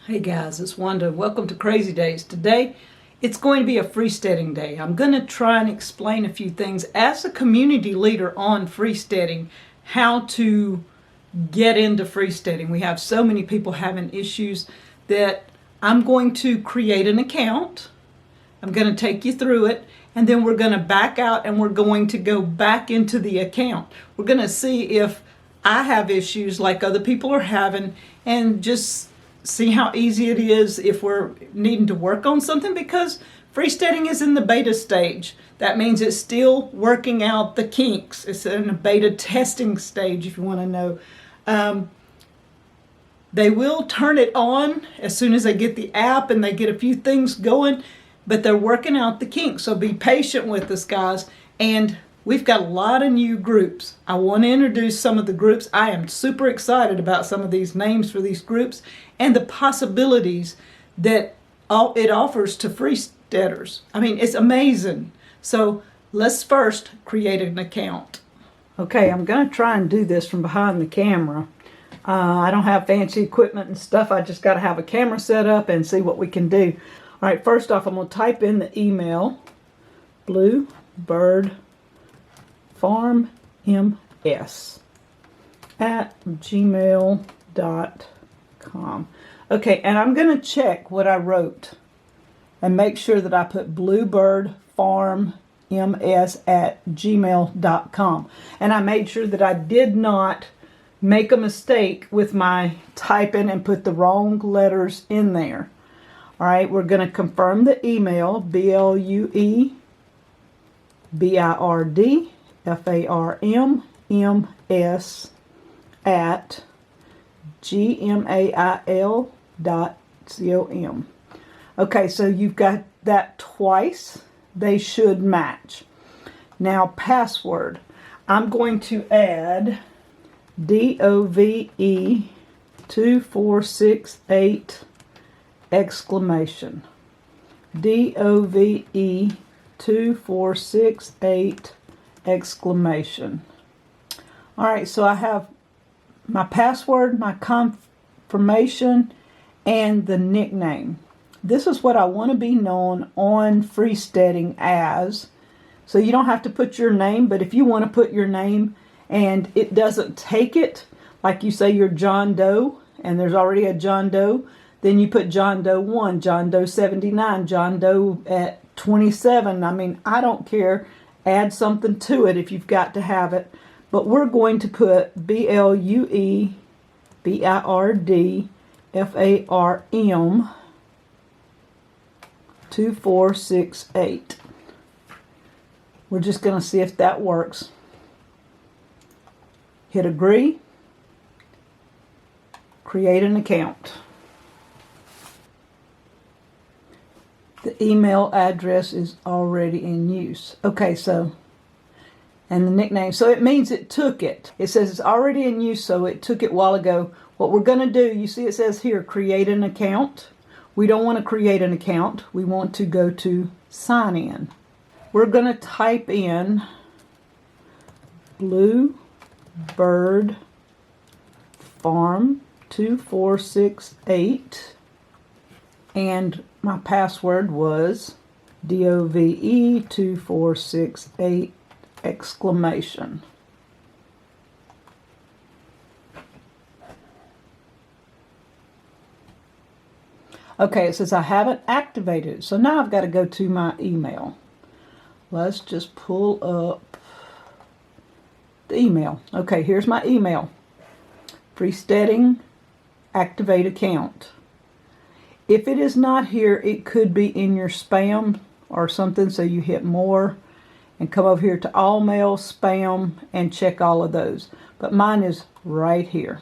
Hey guys, it's Wanda. Welcome to Crazy Days. Today, it's going to be a freesteading day. I'm going to try and explain a few things as a community leader on freesteading, how to get into freesteading. We have so many people having issues that I'm going to create an account. I'm going to take you through it, and then we're going to back out and we're going to go back into the account. We're going to see if I have issues like other people are having, and just see how easy it is if we're needing to work on something, because freesteading is in the beta stage. That means it's still working out the kinks. It's in a beta testing stage, if you want to know. They will turn it on as soon as they get the app and they get a few things going, but they're working out the kinks. So be patient with us, guys. And we've got a lot of new groups. I want to introduce some of the groups. I am super excited about some of these names for these groups and the possibilities that it offers to freesteaders. I mean, it's amazing. So let's first create an account. Okay, I'm going to try and do this from behind the camera. I don't have fancy equipment and stuff. I just got to have a camera set up and see what we can do. All right, first off, I'm going to type in the email, bluebirdfarmms@gmail.com. Okay, and I'm going to check what I wrote and make sure that I put bluebirdfarmms@gmail.com. And I made sure that I did not make a mistake with my typing and put the wrong letters in there. All right, we're going to confirm the email, bluebirdfarmms@gmail.com. Okay, so you've got that twice. They should match. Now, password. I'm going to add DOVE 2468 exclamation. DOVE 2468 exclamation. All right, so I have my password, my confirmation, and the nickname. This is what I want to be known on freesteading as. So you don't have to put your name, but if you want to put your name and it doesn't take it, like you say you're John Doe and there's already a John Doe, then you put John Doe 1, John Doe 79, John Doe at 27. I mean, I don't care. Add something to it if you've got to have it. But we're going to put BLUEBIRDFARM 2468. We're just going to see if that works. Hit agree. Create an account. The email address is already in use. Okay, so, and the nickname. So it means it took it. It says it's already in use, so it took it a while ago. What we're going to do, you see it says here, create an account. We don't want to create an account. We want to go to sign in. We're going to type in Bluebird Farm 2468, and my password was DOVE 2468 exclamation. Okay, it says I haven't activated it. So now I've got to go to my email. Let's just pull up the email. Okay, here's my email. Freesteading activate account. If it is not here, it could be in your spam or something, so you hit more and come over here to all mail, spam, and check all of those. But mine is right here.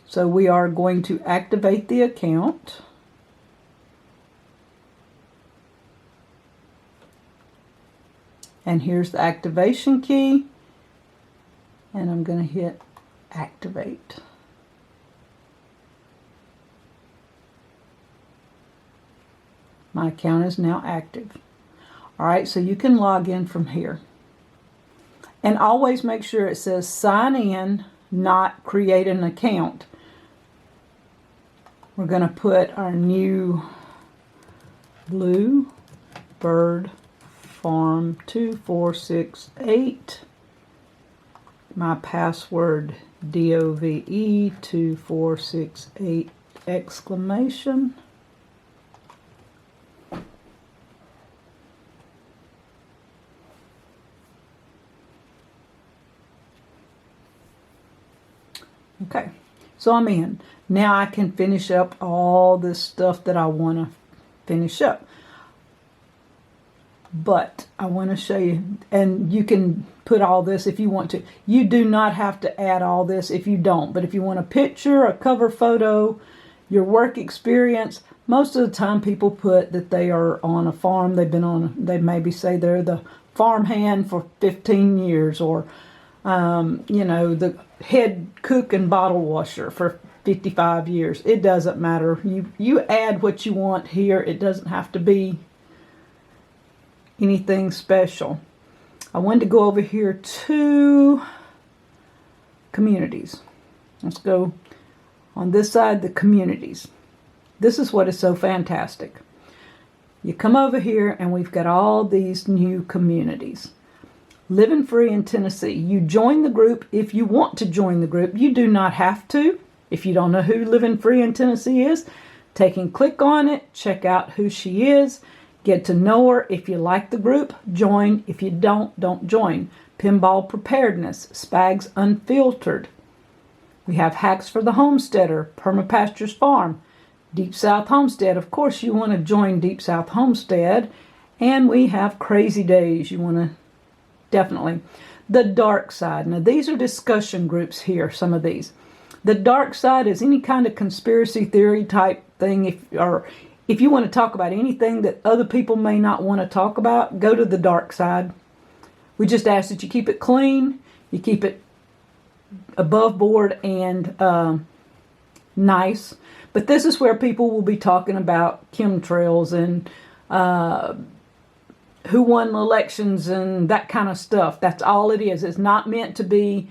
So we are going to activate the account. And here's the activation key. And I'm going to hit activate. My account is now active. All right, so you can log in from here. And always make sure it says sign in, not create an account. We're going to put our new Blue Bird Farm 2468. My password DOVE 2468 exclamation. Okay, so I'm in. Now I can finish up all this stuff that I want to finish up. But I want to show you, and you can put all this if you want to. You do not have to add all this if you don't. But if you want a picture, a cover photo, your work experience, most of the time people put that they are on a farm. They maybe say they're the farm hand for 15 years, or you know, the head cook and bottle washer for 55 years. It doesn't matter. You add what you want here. It doesn't have to be anything special. I wanted to go over here to communities. Let's go on this side, the communities. This is what is so fantastic. You come over here and we've got all these new communities. Living Free in Tennessee. You join the group if you want to join the group. You do not have to. If you don't know who Living Free in Tennessee is, take and click on it. Check out who she is. Get to know her. If you like the group, join. If you don't join. Pinball Preparedness. Spags Unfiltered. We have Hacks for the Homesteader. Permapastures Farm. Deep South Homestead. Of course, you want to join Deep South Homestead. And we have Crazy Days. You want to definitely. The dark side. Now, these are discussion groups here, some of these. The dark side is any kind of conspiracy theory type thing. If you want to talk about anything that other people may not want to talk about, go to the dark side. We just ask that you keep it clean, you keep it above board and nice. But this is where people will be talking about chemtrails and who won elections and that kind of stuff. That's all it is. It's not meant to be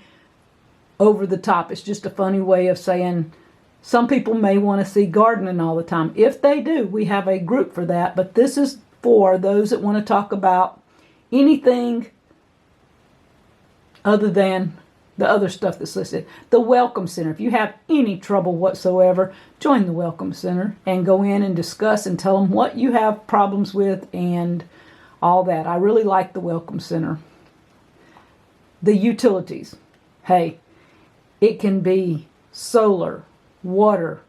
over the top. It's just a funny way of saying some people may want to see gardening all the time. If they do, we have a group for that. But this is for those that want to talk about anything other than the other stuff that's listed. The Welcome Center. If you have any trouble whatsoever, join the Welcome Center and go in and discuss and tell them what you have problems with and all that. I really like the Welcome Center. The utilities. Hey, it can be solar, water.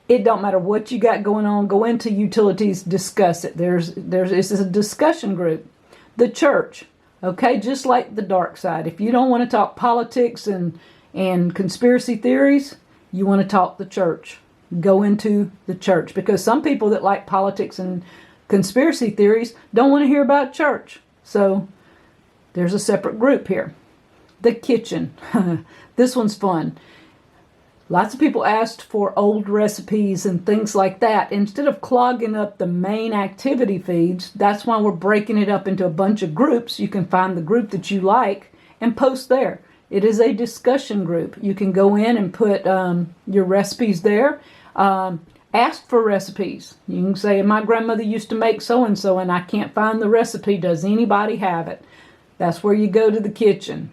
It don't matter what you got going on. Go into utilities, discuss it. This is a discussion group. The church. Okay, just like the dark side. If you don't want to talk politics and conspiracy theories, you want to talk the church. Go into the church. Because some people that like politics and conspiracy theories don't want to hear about church. So there's a separate group here. The kitchen. This one's fun. Lots of people asked for old recipes and things like that. Instead of clogging up the main activity feeds, that's why we're breaking it up into a bunch of groups. You can find the group that you like and post there. It is a discussion group. You can go in and put your recipes there. Ask for recipes. You can say, my grandmother used to make so-and-so and I can't find the recipe. Does anybody have it? That's where you go to the kitchen.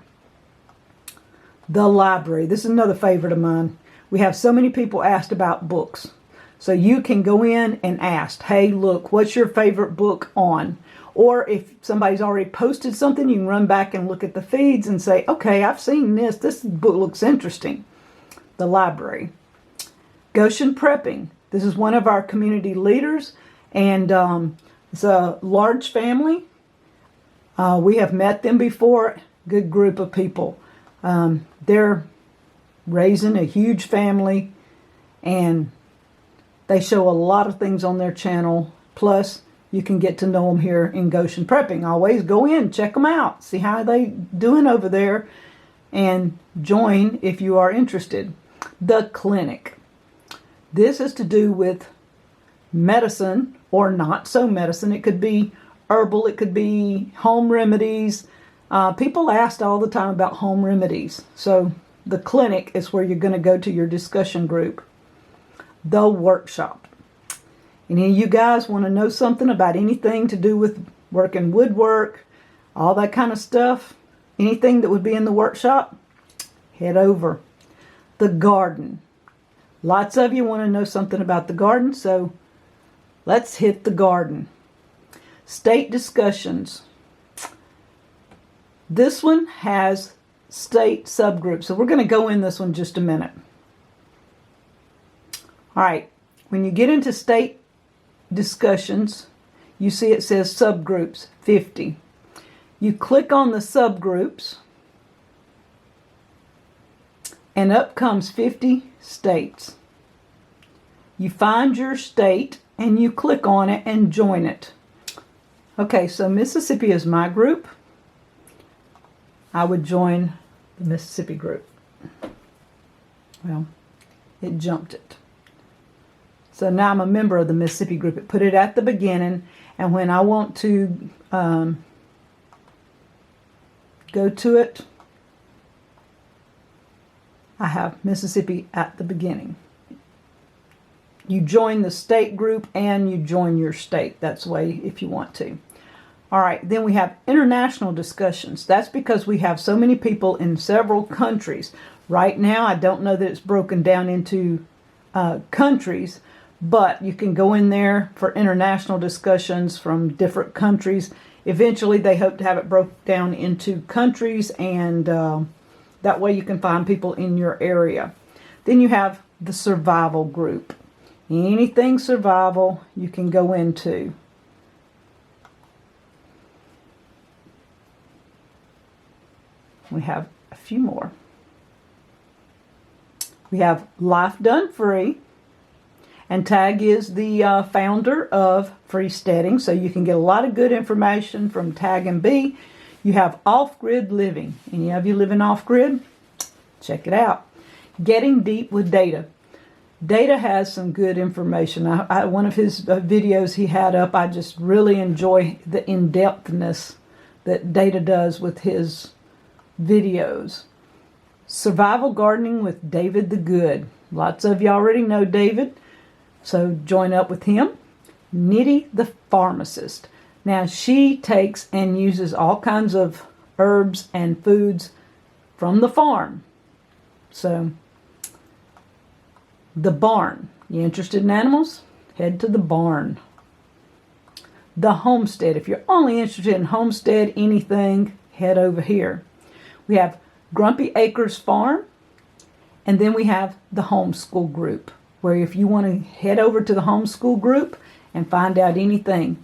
The library. This is another favorite of mine. We have so many people asked about books. So you can go in and ask, hey, look, what's your favorite book on? Or if somebody's already posted something, you can run back and look at the feeds and say, okay, I've seen this. This book looks interesting. The library. Goshen Prepping. This is one of our community leaders. And it's a large family. We have met them before. Good group of people. They're raising a huge family, and they show a lot of things on their channel. Plus, you can get to know them here in Goshen Prepping. Always go in, check them out, see how they doing over there, and join if you are interested. The clinic. This is to do with medicine or not so medicine. It could be herbal, it could be home remedies. People asked all the time about home remedies. So the clinic is where you're going to go to your discussion group. the workshop. Any of you guys want to know something about anything to do with working woodwork, all that kind of stuff, anything that would be in the workshop, head over. The garden. Lots of you want to know something about the garden, so let's hit the garden. State discussions. This one has state subgroups, so we're going to go in this one just a minute. All right, when you get into state discussions, you see it says subgroups 50. You click on the subgroups, and up comes 50 states. You find your state and you click on it and join it. Okay, so Mississippi is my group. I would join the Mississippi group. Well, it jumped it. So now I'm a member of the Mississippi group. It put it at the beginning, and when I want to go to it, I have Mississippi at the beginning. You join the state group and you join your state. That's the way if you want to. All right, then we have international discussions. That's because we have so many people in several countries. Right now, I don't know that it's broken down into countries, but you can go in there for international discussions from different countries. Eventually, they hope to have it broken down into countries, and that way you can find people in your area. Then you have the survival group. Anything survival you can go into. We have a few more. We have Life Done Free. And Tag is the founder of Freesteading, so you can get a lot of good information from Tag and B. You have Off-Grid Living. Any of you living off-grid? Check it out. Getting Deep with Data. Data has some good information. One of his videos he had up, I just really enjoy the in-depthness that Data does with his videos. Survival Gardening with David the Good. Lots of you already know David, so join up with him. Nitty the Pharmacist. Now she takes and uses all kinds of herbs and foods from the farm. So, the barn. You interested in animals? Head to the barn. The Homestead. If you're only interested in homestead anything, head over here. We have Grumpy Acres Farm, and then we have the homeschool group, where if you want to head over to the homeschool group and find out anything.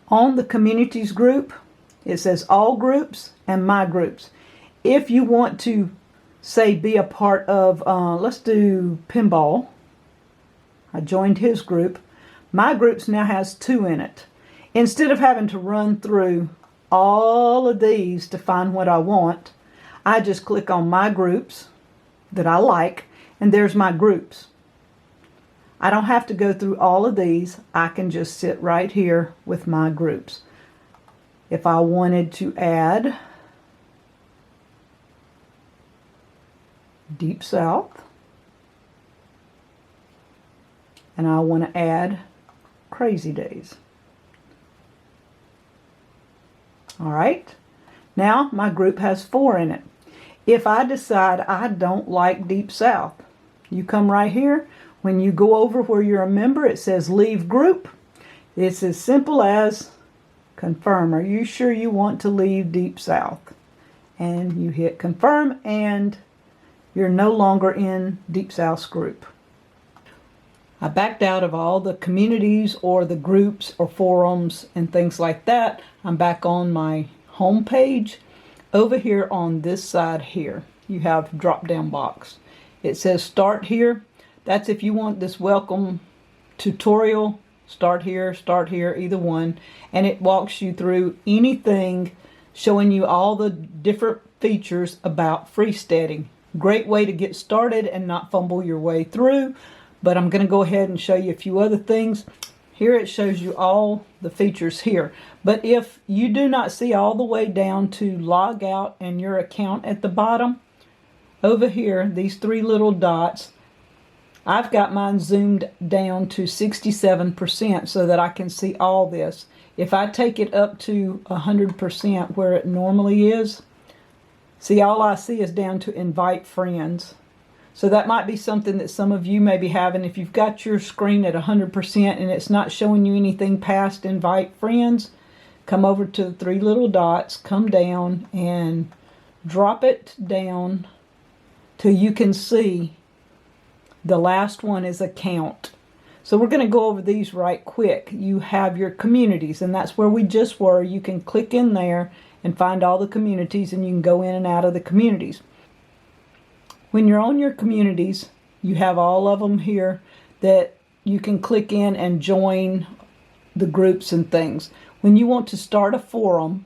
On the communities group, it says all groups and my groups. If you want to, say, be a part of, let's do pinball. I joined his group. My groups now has 2 in it. Instead of having to run through all of these to find what I want, I just click on my groups that I like, and there's my groups. I don't have to go through all of these. I can just sit right here with my groups. If I wanted to add Deep South, and I want to add Crazy Days. All right, now my group has 4 in it. If I decide I don't like Deep South, you come right here. When you go over where you're a member, it says leave group. It's as simple as confirm. Are you sure you want to leave Deep South? And you hit confirm, and you're no longer in Deep South's group. I backed out of all the communities or the groups or forums and things like that. I'm back on my home page. Over here on this side here, you have drop down box. It says start here. That's if you want this welcome tutorial. Start here, either one. And it walks you through anything, showing you all the different features about freesteading. Great way to get started and not fumble your way through. But I'm going to go ahead and show you a few other things. Here it shows you all the features here. But if you do not see all the way down to log out and your account at the bottom, over here, these three little dots, I've got mine zoomed down to 67% so that I can see all this. If I take it up to 100% where it normally is, see, all I see is down to invite friends. So that might be something that some of you may be having. If you've got your screen at 100% and it's not showing you anything past invite friends, come over to the three little dots, come down and drop it down till you can see the last one is account. So we're going to go over these right quick. You have your communities, and that's where we just were. You can click in there and find all the communities, and you can go in and out of the communities. When you're on your communities, you have all of them here that you can click in and join the groups and things. When you want to start a forum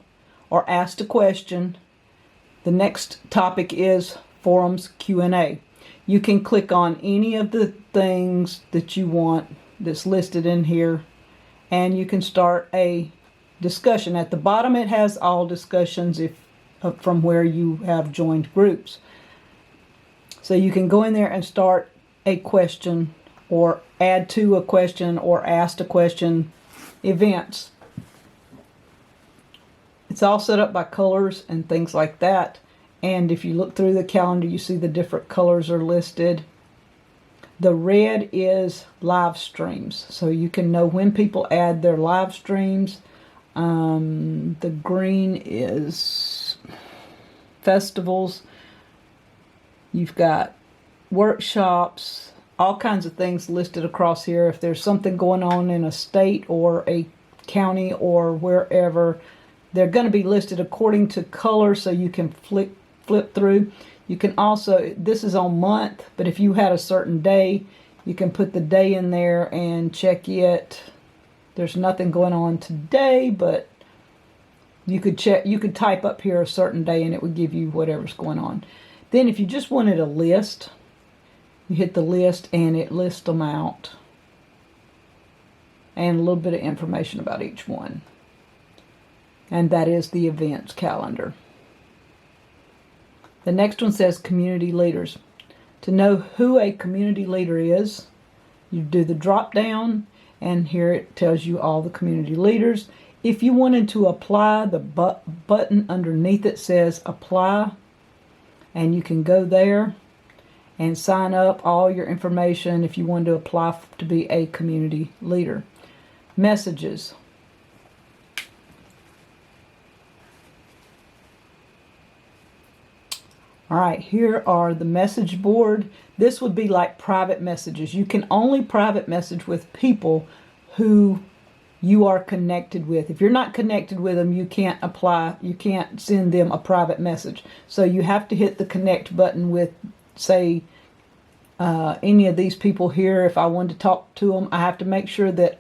or ask a question, the next topic is forums Q&A. You can click on any of the things that you want that's listed in here, and you can start a discussion. At the bottom it has all discussions from where you have joined groups. So you can go in there and start a question or add to a question or ask a question. Events. It's all set up by colors and things like that. And if you look through the calendar, you see the different colors are listed. The red is live streams. So you can know when people add their live streams. The green is festivals. You've got workshops, all kinds of things listed across here. If there's something going on in a state or a county or wherever, they're going to be listed according to color, so you can flip through. You can also, this is on month, but if you had a certain day, you can put the day in there and check it. There's nothing going on today, but you could check, you could type up here a certain day and it would give you whatever's going on. Then if you just wanted a list, you hit the list and it lists them out. And a little bit of information about each one. And that is the events calendar. The next one says community leaders. To know who a community leader is, you do the drop down, and here it tells you all the community leaders. If you wanted to apply, the button underneath it says apply. And you can go there and sign up all your information if you want to apply to be a community leader. Messages. All right, here are the message board. This would be like private messages. You can only private message with people who you are connected with. If you're not connected with them, you can't apply, you can't send them a private message. So you have to hit the connect button with, say, any of these people here. If I wanted to talk to them, I have to make sure that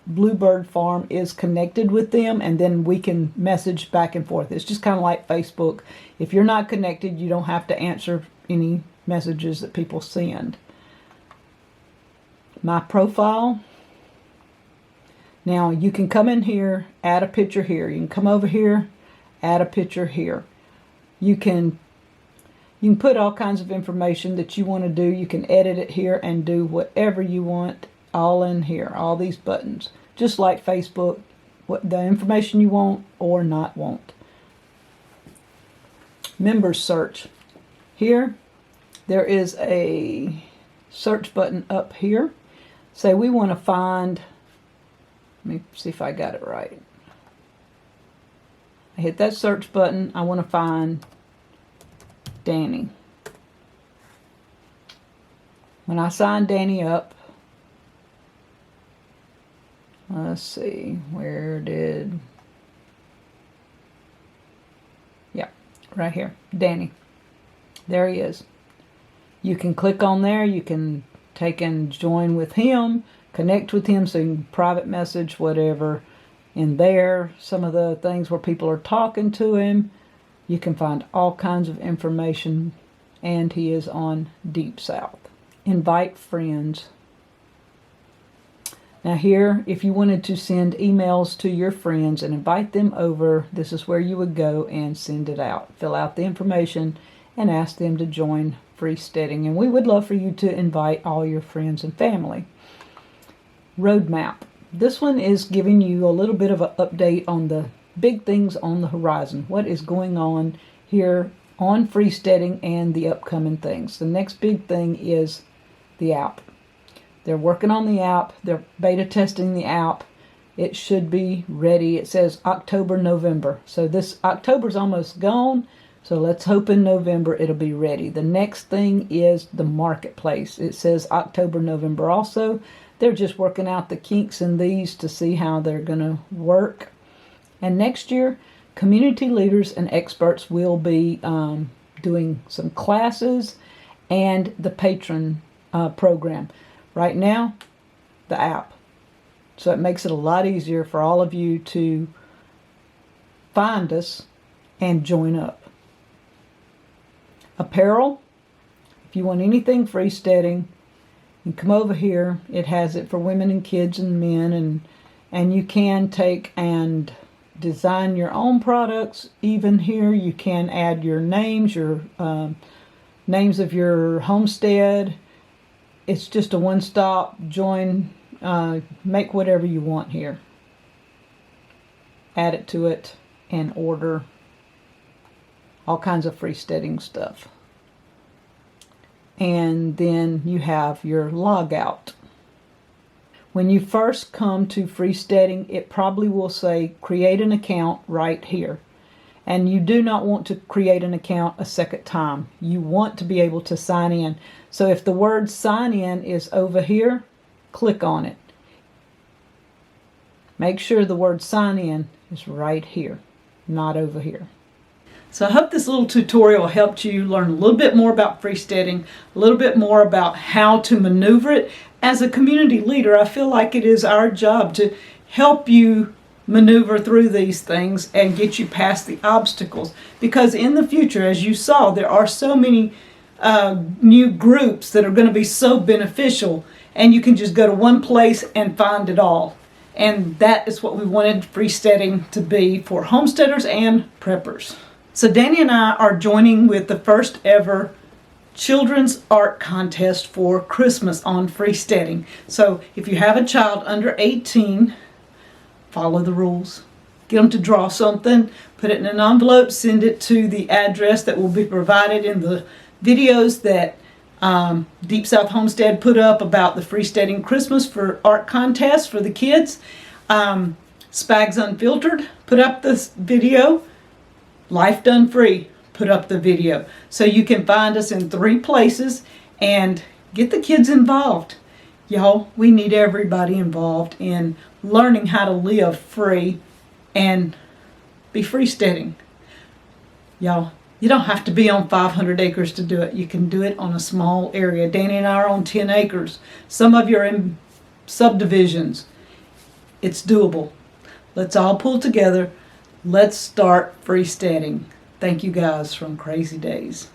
Bluebird Farm is connected with them, and then we can message back and forth. It's just kind of like Facebook. If you're not connected, you don't have to answer any messages that people send. My profile. Now you can come in here, add a picture here. You can come over here, add a picture here. You can put all kinds of information that you want to do. You can edit it here and do whatever you want, all in here, all these buttons. Just like Facebook, what the information you want or not want. Members search. Here, there is a search button up here. Say we want to find, let me see if I got it right. I hit that search button. I want to find Danny. When I sign Danny up, let's see, yeah, right here, Danny. There he is. You can click on there. You can take and join with him, connect with him, so you can private message, whatever, in there. Some of the things where people are talking to him. You can find all kinds of information, and he is on Deepsouth. Invite friends. Now here, if you wanted to send emails to your friends and invite them over, this is where you would go and send it out. Fill out the information and ask them to join Freesteading. And we would love for you to invite all your friends and family. Roadmap. This one is giving you a little bit of an update on the big things on the horizon. What is going on here on Freesteading and the upcoming things. The next big thing is the app. They're working on the app. They're beta testing the app. It should be ready. It says October, November. So this October's almost gone. So let's hope in November it'll be ready. The next thing is the marketplace. It says October, November also. They're just working out the kinks in these to see how they're going to work. And next year, community leaders and experts will be doing some classes and the patron program. Right now, the app. So it makes it a lot easier for all of you to find us and join up. Apparel. If you want anything freesteading, you come over here. It has it for women and kids and men, and you can take and design your own products. Even here, you can add your names, your names of your homestead. It's just a one-stop join, make whatever you want here. Add it to it and order all kinds of freesteading stuff. And then you have your logout. When you first come to Freesteading, it probably will say create an account right here. And you do not want to create an account a second time. You want to be able to sign in. So if the word sign in is over here, click on it. Make sure the word sign in is right here, not over here. So I hope this little tutorial helped you learn a little bit more about freesteading, a little bit more about how to maneuver it. As a community leader, I feel like it is our job to help you maneuver through these things and get you past the obstacles. Because in the future, as you saw, there are so many new groups that are going to be so beneficial, and you can just go to one place and find it all. And that is what we wanted freesteading to be for homesteaders and preppers. So Danny and I are joining with the first ever children's art contest for Christmas on Freesteading. So if you have a child under 18, follow the rules. Get them to draw something, put it in an envelope, send it to the address that will be provided in the videos that Deepsouth Homestead put up about the Freesteading Christmas for art contest for the kids. Spags Unfiltered put up this video. Life Done Free put up the video. So you can find us in 3 places and get the kids involved. Y'all, we need everybody involved in learning how to live free and be freesteading. Y'all, you don't have to be on 500 acres to do it. You can do it on a small area. Danny and I are on 10 acres. Some of you are in subdivisions. It's doable. Let's all pull together. Let's start freesteading. Thank you guys from Crazy Days.